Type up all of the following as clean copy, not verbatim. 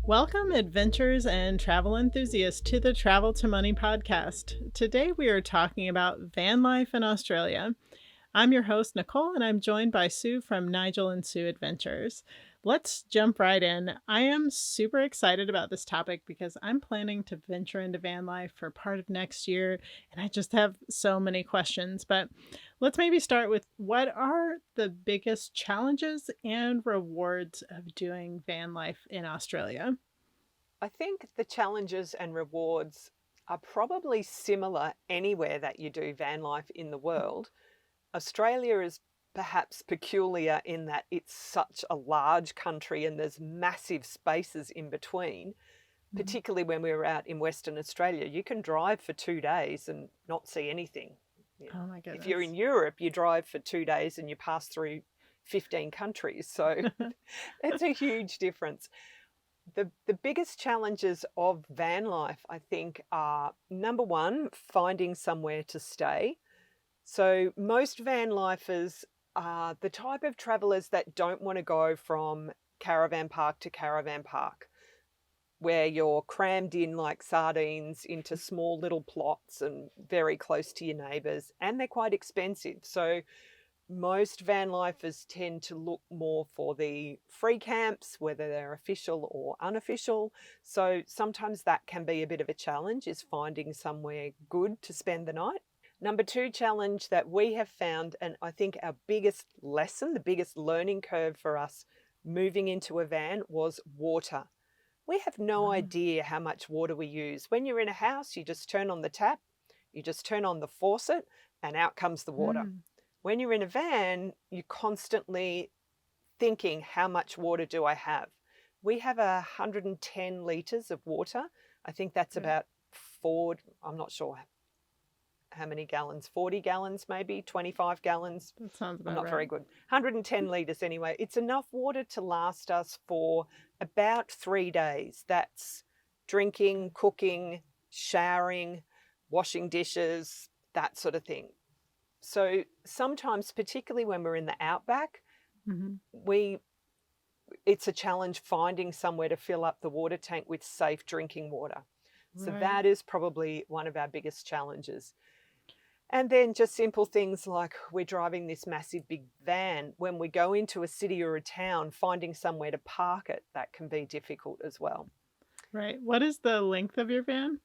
Welcome, adventurers and travel enthusiasts, to the Travel to Money podcast. Today we are talking about van life in Australia. I'm your host, Nicole, and I'm joined by Sue from Nigel and Sue Adventures. Let's jump right in. I am super excited about this topic because I'm planning to venture into van life for part of next year, and I just have so many questions. But let's maybe start with, what are the biggest challenges and rewards of doing van life in Australia? I think the challenges and rewards are probably similar anywhere that you do van life in the world. Australia is perhaps peculiar in that it's such a large country and there's massive spaces in between, Mhm. particularly when we were out in Western Australia. You can drive for 2 days and not see anything. You know, Oh my if you're in goodness. Europe, you drive for 2 days and you pass through 15 countries. So it's a huge difference. The biggest challenges of van life, I think, are number one, finding somewhere to stay. So most van lifers are the type of travelers that don't want to go from caravan park to caravan park, where you're crammed in like sardines into small little plots and very close to your neighbours, and they're quite expensive. So most van lifers tend to look more for the free camps, whether they're official or unofficial. So sometimes that can be a bit of a challenge, is finding somewhere good to spend the night. Number two challenge that we have found, and I think our biggest lesson, the biggest learning curve for us moving into a van, was water. We have no Um, idea how much water we use. When you're in a house, you just turn on the tap, you just turn on the faucet, and out comes the water. mm, When you're in a van, you're constantly thinking, how much water do I have? We have 110 litres of water. I think that's right. about I'm not sure how many gallons, 40 gallons maybe, 25 gallons. That sounds I'm about not right. very good. 110 litres anyway. It's enough water to last us for about 3 days. That's drinking, cooking, showering, washing dishes, that sort of thing. So sometimes, particularly when we're in the outback, Hmm. we it's a challenge finding somewhere to fill up the water tank with safe drinking water. So Right. that is probably one of our biggest challenges. And then just simple things like, we're driving this massive big van. When we go into a city or a town, finding somewhere to park it, that can be difficult as well. Right. What is the length of your van?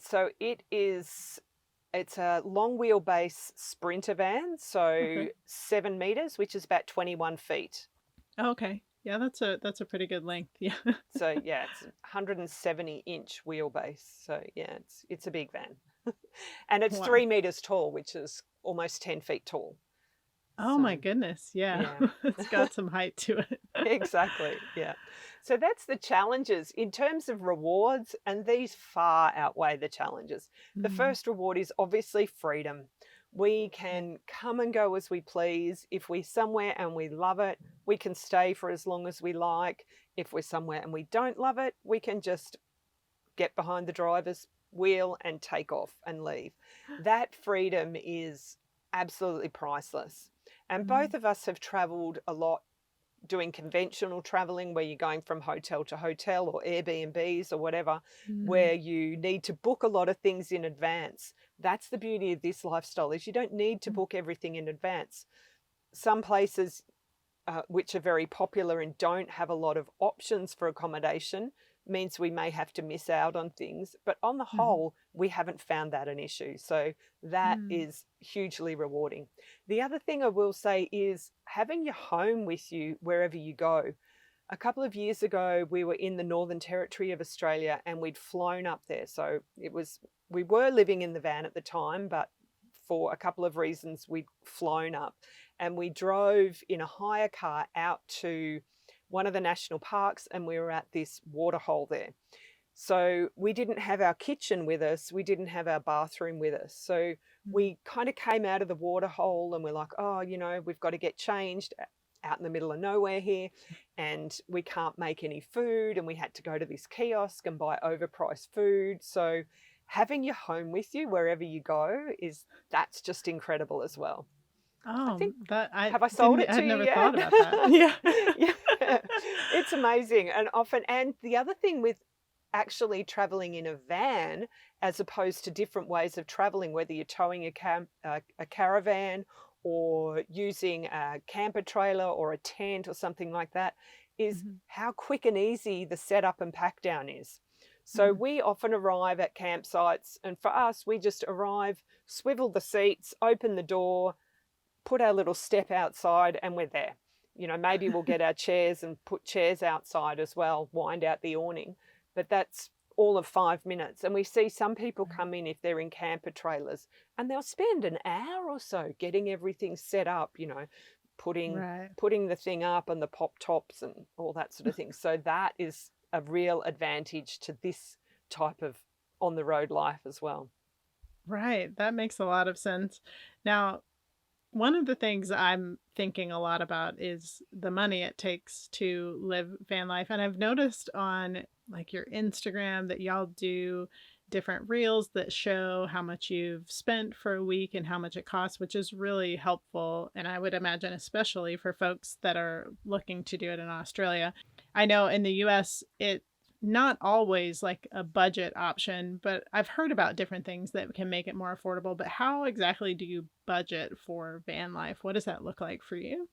So it's a long wheelbase sprinter van, so Okay. 7 meters, which is about 21 feet. Okay. Yeah, that's a pretty good length. Yeah. So yeah, it's 170-inch wheelbase. So yeah, it's a big van, and it's Wow. 3 meters tall, which is almost 10 feet tall. Oh So my goodness. Yeah. yeah, It's got some height to it. exactly. Yeah. So that's the challenges in terms of rewards, and these far outweigh the challenges. The Mm, first reward is obviously freedom. We right. can come and go as we please. If we're somewhere and we love it, we can stay for as long as we like. If we're somewhere and we don't love it, we can just get behind the driver's wheel and take off and leave. That freedom is absolutely priceless. And Mm, both of us have traveled a lot doing conventional traveling, where you're going from hotel to hotel or Airbnbs or whatever, mm, where you need to book a lot of things in advance. That's the beauty of this lifestyle, is you don't need to mm, book everything in advance. Some places which are very popular and don't have a lot of options for accommodation, means we may have to miss out on things. But on the mhm, whole, we haven't found that an issue. So that mm, is hugely rewarding. The other thing I will say is having your home with you wherever you go. A couple of years ago, we were in the Northern Territory of Australia and we'd flown up there. So we were living in the van at the time, but for a couple of reasons, we'd flown up, and we drove in a hire car out to one of the national parks, and we were at this waterhole there. So we didn't have our kitchen with us, we didn't have our bathroom with us. So mm, we kind of came out of the waterhole and we're like, oh, we've got to get changed out in the middle of nowhere here, and we can't make any food, and we had to go to this kiosk and buy overpriced food. So having your home with you wherever you go, is that's just incredible as well. I Oh, think, that I have I sold didn't it to I'd you never yet? thought about that. Yeah. Yeah. It's amazing, and often, and the other thing with actually traveling in a van, as opposed to different ways of traveling, whether you're towing a caravan or using a camper trailer or a tent or something like that, is Mhm, how quick and easy the setup and pack down is. So mhm. we often arrive at campsites, and for us, we just arrive, swivel the seats, open the door, put our little step outside, and we're there. You know, maybe we'll get our chairs and put chairs outside as well, wind out the awning, but that's all of 5 minutes. And we see some people Right. come in if they're in camper trailers, and they'll spend an hour or so getting everything set up, you know, putting Right. putting the thing up and the pop tops and all that sort of thing. So that is a real advantage to this type of on the road life as well. Right, that makes a lot of sense. Now, one of the things I'm thinking a lot about is the money it takes to live van life, and I've noticed on, like, your Instagram that y'all do different reels that show how much you've spent for a week and how much it costs, which is really helpful, and I would imagine especially for folks that are looking to do it in Australia. I know in the US, it not always like a budget option, but I've heard about different things that can make it more affordable. But how exactly do you budget for van life? What does that look like for you?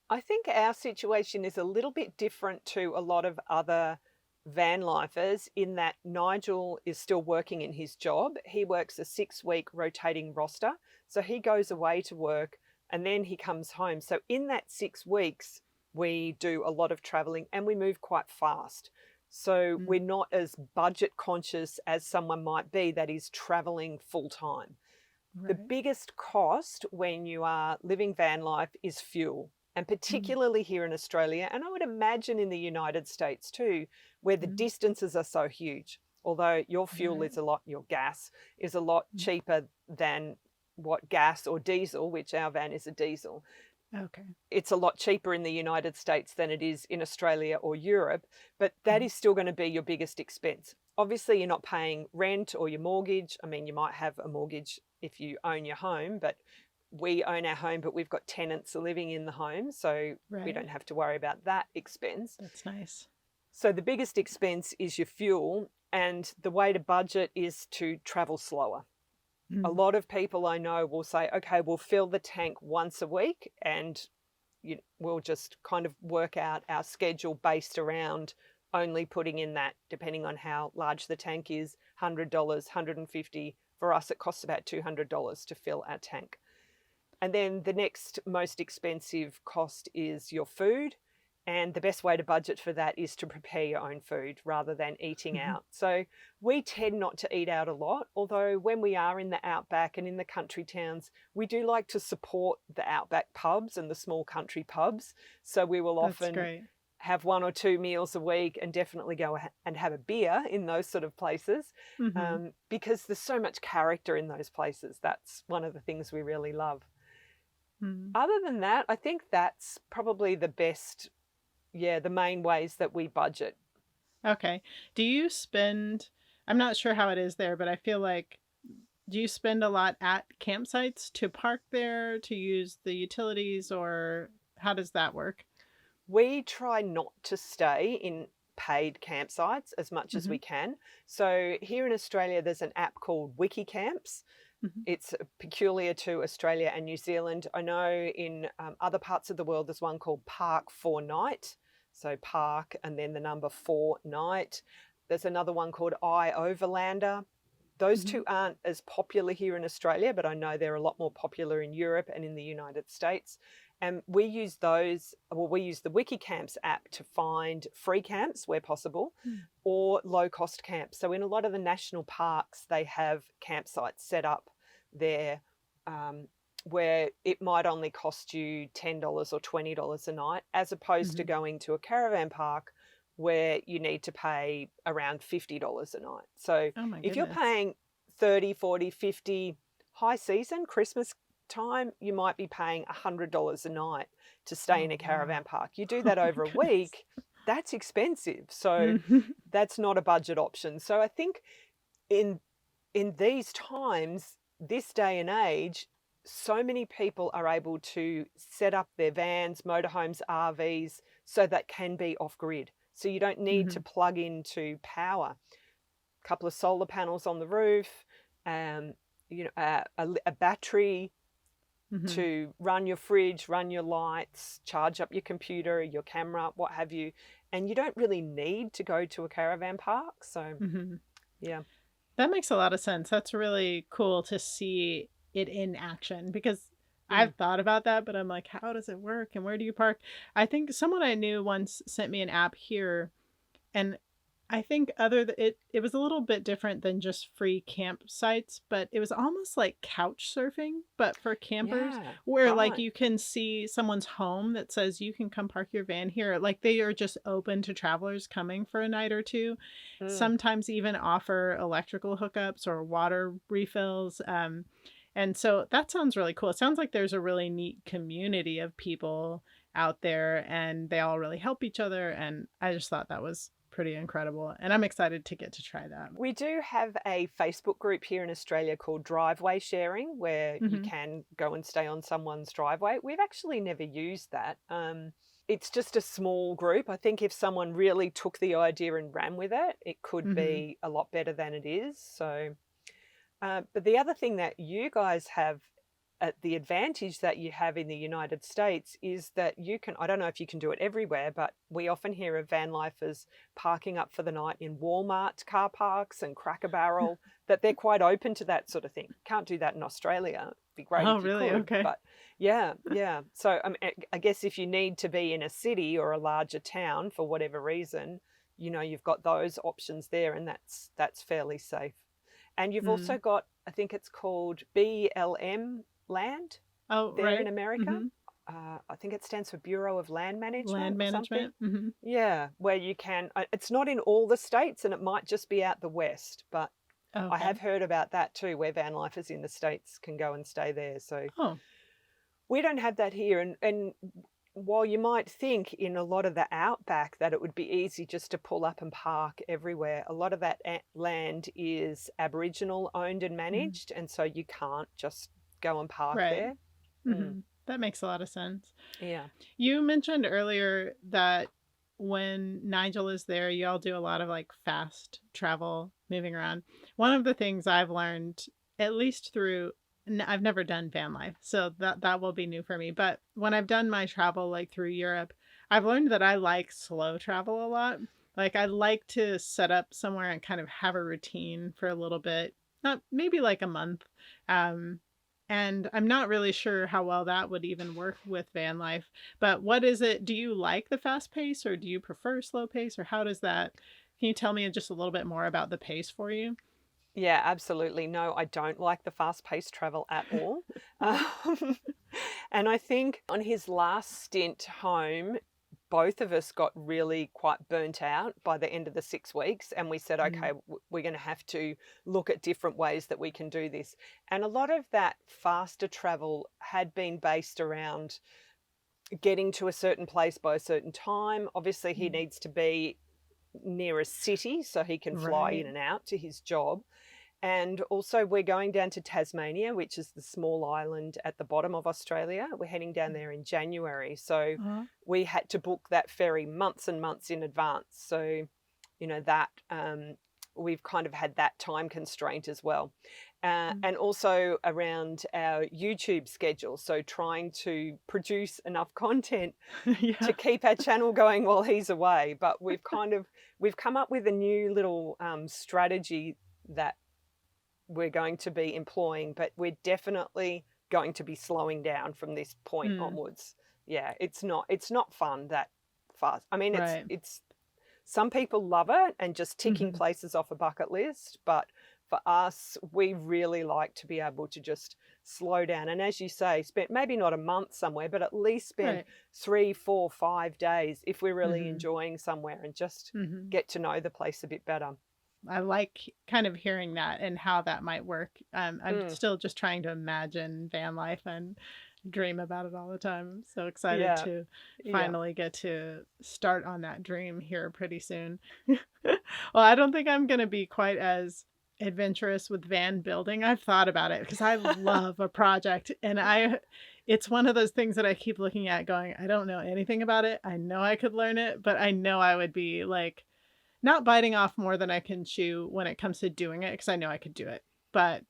I think our situation is a little bit different to a lot of other van lifers in that Nigel is still working in his job. He works a 6 week rotating roster. So he goes away to work and then he comes home. So in that 6 weeks, we do a lot of traveling and we move quite fast. So Mm, we're not as budget conscious as someone might be that is traveling full time. The right. biggest cost when you are living van life is fuel, and Mm, particularly here in Australia, and I would imagine in the United States too, where the mm, distances are so huge. Although your fuel right. is your gas is a lot Mm, cheaper than what gas or diesel, which our van is a diesel. okay. It's a lot cheaper in the United States than it is in Australia or Europe, but that Mm, is still going to be your biggest expense. Obviously, you're not paying rent or your mortgage. I mean, you might have a mortgage if you own your home, but we own our home, but we've got tenants living in the home, so we right. don't have to worry about that expense. That's nice. So the biggest expense is your fuel, and the way to budget is to travel slower. A Mm, lot of people I know will say, okay, we'll fill the tank once a week and we'll just kind of work out our schedule based around only putting in that, depending on how large the tank is, $100, 150. For us, it costs about $200 to fill our tank. And then the next most expensive cost is your food. And the best way to budget for that is to prepare your own food rather than eating mhm. out. So we tend not to eat out a lot, although when we are in the outback and in the country towns, we do like to support the outback pubs and the small country pubs. So we will That's often great. have 1 or 2 meals a week and definitely go and have a beer in those sort of places, Hmm. because there's so much character in those places. That's one of the things we really love. Mm. Other than that, I think that's probably the best, yeah, the main ways that we budget. Okay. Do you spend, I'm not sure how it is there, but I feel like, do you spend a lot at campsites to park there, to use the utilities, or how does that work? We try not to stay in paid campsites as much as Mhm, we can. So here in Australia, there's an app called WikiCamps. mhm, It's peculiar to Australia and New Zealand. I know in other parts of the world, there's one called Park for Night. So park and then the number 4 night. There's another one called iOverlander. Those mhm, two aren't as popular here in Australia, but I know they're a lot more popular in Europe and in the United States. And we use those, well, we use the WikiCamps app to find free camps where possible mm, or low cost camps. So in a lot of the national parks, they have campsites set up there, where it might only cost you $10 or $20 a night, as opposed to mhm. going to a caravan park where you need to pay around $50 a night. So Oh my if you're goodness. paying 30, 40, 50, high season, Christmas time, you might be paying $100 a night to stay in Oh a caravan wow. park. You do Oh that my over a goodness. week, that's expensive. So Mhm, that's not a budget option. So I think in in these times, this day and age, so many people are able to set up their vans, motorhomes, RVs, so that can be off grid. So you don't need to Hmm. plug into power. A couple of solar panels on the roof, um, a battery Hmm. to run your fridge, run your lights, charge up your computer, your camera, what have you. And you don't really need to go to a caravan park. So, Hmm. yeah. That makes a lot of sense. That's really cool to see it in action because Mm. I've thought about that, but I'm like, how does it work and where do you park? I think someone I knew once sent me an app here, and I think it was a little bit different than just free campsites, but it was almost like couch surfing, but for campers, Yeah, where like right. you can see someone's home that says you can come park your van here. Like they are just open to travelers coming for a night or two. Mm. Sometimes even offer electrical hookups or water refills. And so that sounds really cool. It sounds like there's a really neat community of people out there and they all really help each other. And I just thought that was pretty incredible. And I'm excited to get to try that. We do have a Facebook group here in Australia called Driveway Sharing, where you Hmm. can go and stay on someone's driveway. We've actually never used that. It's just a small group. I think if someone really took the idea and ran with it, it could Hmm. be a lot better than it is. So, but the other thing that you guys have, the advantage that you have in the United States is that you can, I don't know if you can do it everywhere, but we often hear of van lifers parking up for the night in Walmart car parks and Cracker Barrel, that they're quite open to that sort of thing. Can't do that in Australia. It'd be great Oh, if you really? could, Okay. but yeah, yeah. So I guess if you need to be in a city or a larger town for whatever reason, you've got those options there, and that's fairly safe. And you've also Mm. got, I think it's called BLM land Oh, there in right. America. Hmm. I think it stands for Bureau of Land Management Land or something. management. Hmm. Yeah, where you can, it's not in all the states and it might just be out the west, but I Okay. have heard about that too, where van lifers in the states can go and stay there. So Oh, we don't have that here. And while you might think in a lot of the outback that it would be easy just to pull up and park everywhere, a lot of that land is Aboriginal owned and mm, managed. And so you can't just go and park right. there. Mm, Hmm. That makes a lot of sense. yeah. You mentioned earlier that when Nigel is there, you all do a lot of like fast travel, moving around. One of the things I've learned, at least through, I've never done van life, so that will be new for me. But when I've done my travel like through Europe, I've learned that I like slow travel a lot. Like I like to set up somewhere and kind of have a routine for a little bit, not maybe like a month. Um, and I'm not really sure how well that would even work with van life. But what is it? Do you like the fast pace or do you prefer slow pace or how does that? Can you tell me just a little bit more about the pace for you? Yeah, absolutely. No, I don't like the fast-paced travel at all. Um, and I think on his last stint home, both of us got really quite burnt out by the end of the 6 weeks. And we said, Mm. okay, we're going to have to look at different ways that we can do this. And a lot of that faster travel had been based around getting to a certain place by a certain time. Obviously, he Mm. needs to be near a city so he can fly Right. in and out to his job. And also, we're going down to Tasmania, which is the small island at the bottom of Australia. We're heading down there in January. So Uh-huh. we had to book that ferry months and months in advance. So, that we've kind of had that time constraint as well. Mm. And also around our YouTube schedule. So trying to produce enough content Yeah. to keep our channel going while he's away. But we've come up with a new little strategy that we're going to be employing, but we're definitely going to be slowing down from this point Mm. onwards. Yeah, it's not fun that fast. I mean, it's Right. it's some people love it and just ticking Hmm. places off a bucket list, but for us, we really like to be able to just slow down. And as you say, spend maybe not a month somewhere, but at least spend Right. 3, 4, 5 days if we're really Hmm. enjoying somewhere and just Hmm. get to know the place a bit better. I like kind of hearing that and how that might work. I'm Mm, still just trying to imagine van life and dream about it all the time. I'm so excited yeah, to yeah. finally get to start on that dream here pretty soon. Well, I don't think I'm going to be quite as adventurous with van building. I've thought about it because I love a project, and it's one of those things that I keep looking at going, I don't know anything about it. I know I could learn it, but I know I would be like not biting off more than I can chew when it comes to doing it because I know I could do it, but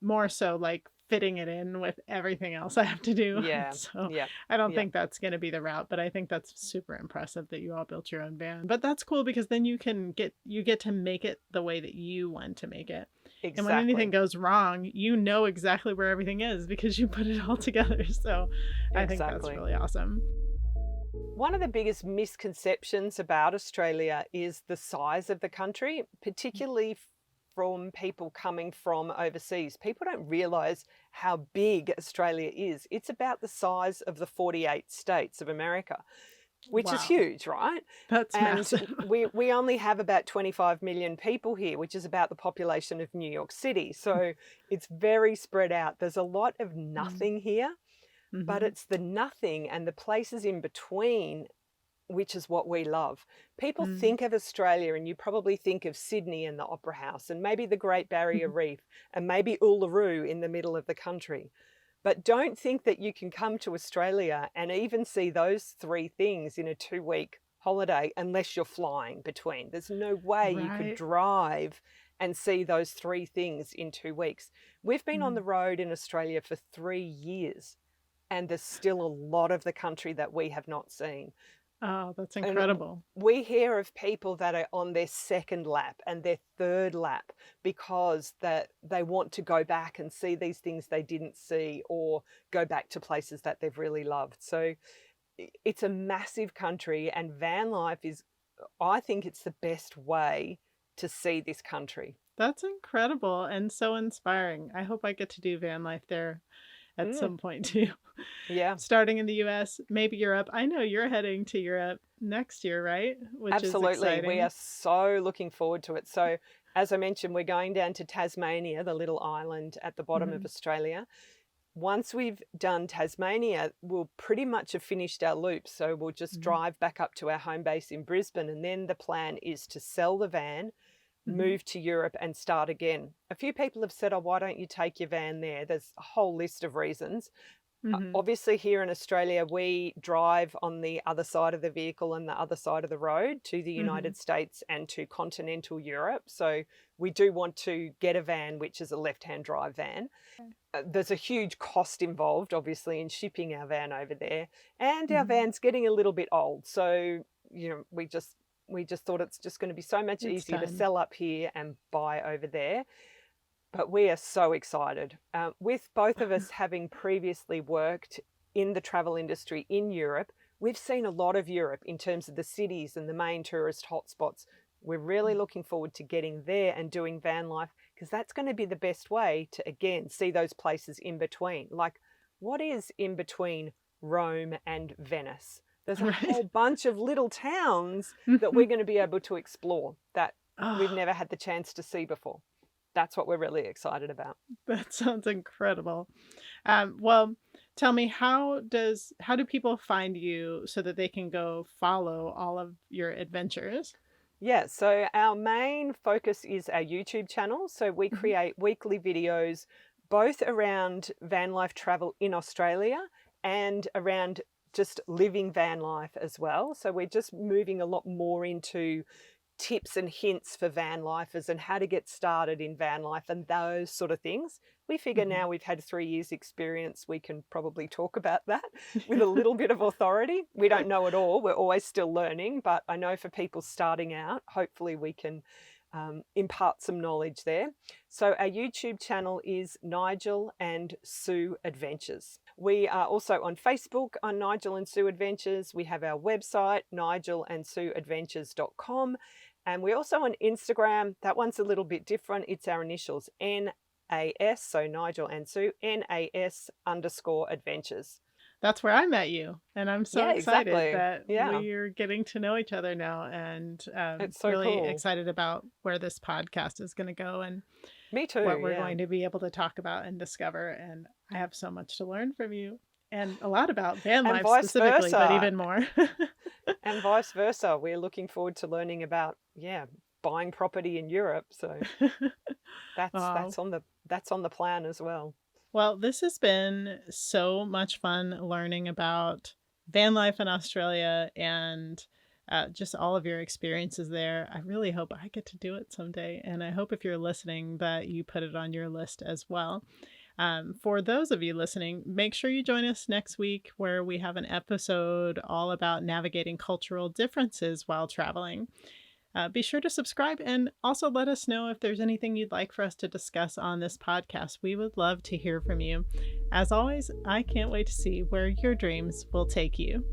more so like fitting it in with everything else I have to do. Yeah. So Yeah. I don't Yeah. think that's going to be the route, but I think that's super impressive that you all built your own van. But that's cool because then you get to make it the way that you want to make it. And when anything Exactly. goes wrong, you know exactly where everything is because you put it all together. So I think that's Exactly. really awesome. One of the biggest misconceptions about Australia is the size of the country, particularly from people coming from overseas. People don't realize how big Australia is. It's about the size of the 48 states of America, which is Wow. huge, right? That's And massive. we only have about 25 million people here, which is about the population of New York City. So it's very spread out. There's a lot of nothing here, but Mm-hmm. it's the nothing and the places in between which is what we love. People Mm. think of Australia and you probably think of Sydney and the Opera House and maybe the Great Barrier Reef and maybe Uluru in the middle of the country. But don't think that you can come to Australia and even see those three things in a 2-week holiday unless you're flying between. There's no way you could Right. drive and see those three things in 2 weeks. We've been on Mm. the road in Australia for 3 years and there's still a lot of the country that we have not seen. Oh, that's And incredible. we hear of people that are on their second lap and their third lap because that they want to go back and see these things they didn't see or go back to places that they've really loved. So it's a massive country and van life is, I think it's the best way to see this country. That's incredible and so inspiring. I hope I get to do van life there at Mm, some point too. yeah. Starting in the US, maybe Europe. I know you're heading to Europe next year, right? Which is Absolutely. We are exciting. so looking forward to it. So, as I mentioned, we're going down to Tasmania, the little island at the bottom of Mhm. Australia. Once we've done Tasmania, we'll pretty much have finished our loop. So, we'll just Mhm. drive back up to our home base in Brisbane. And then the plan is to sell the van, Mhm. move to Europe, and start again. A few people have said, oh, why don't you take your van there? There's a whole list of reasons. Mhm. Obviously, here in Australia, we drive on the other side of the vehicle and the other side of the road to the Mhm. United States and to continental Europe. So we do want to get a van, which is a left-hand drive van. There's a huge cost involved, obviously, in shipping our van over there, and our Mhm. van's getting a little bit old. So we just thought it's just going to be so much It's easier to time. sell up here and buy over there. But we are so excited. With both of us having previously worked in the travel industry in Europe, we've seen a lot of Europe in terms of the cities and the main tourist hotspots. We're really looking forward to getting there and doing van life because that's going to be the best way to, again, see those places in between. Like, what is in between Rome and Venice? There's a Right? whole bunch of little towns that Mhm. we're going to be able to explore that we've Oh, never had the chance to see before. That's what we're really excited about. that sounds incredible. Well, tell me how do people find you so that they can go follow all of your adventures? Yeah, so our main focus is our YouTube channel. So we Mhm. create weekly videos both around van life travel in Australia and around just living van life as well. So we're just moving a lot more into tips and hints for van lifers and how to get started in van life and those sort of things. We figure Mhm. now we've had 3 years experience, we can probably talk about that with a little bit of authority. We don't know it all. We're always still learning, but I know for people starting out, hopefully we can impart some knowledge there. So our YouTube channel is Nigel and Sue Adventures. We are also on Facebook on Nigel and Sue Adventures. We have our website, nigelandsueadventures.com. And we're also on Instagram. That one's a little bit different. It's our initials, NAS, so Nigel and Sue, NAS_adventures. That's where I met you, and I'm so Yeah, excited exactly. that Yeah, we're getting to know each other now, and it's so really cool. excited about where this podcast is going to go and Me too, what we're yeah. going to be able to talk about and discover. And I have so much to learn from you, and a lot about van And life vice specifically, but versa. even more. And vice versa. We're looking forward to learning about, yeah, buying property in Europe. So, That's Oh, that's on the that's on the plan as well. well, this has been so much fun learning about van life in Australia and just all of your experiences there. I really hope I get to do it someday. And I hope if you're listening that you put it on your list as well. For those of you listening, make sure you join us next week where we have an episode all about navigating cultural differences while traveling. Be sure to subscribe and also let us know if there's anything you'd like for us to discuss on this podcast. We would love to hear from you. As always, I can't wait to see where your dreams will take you.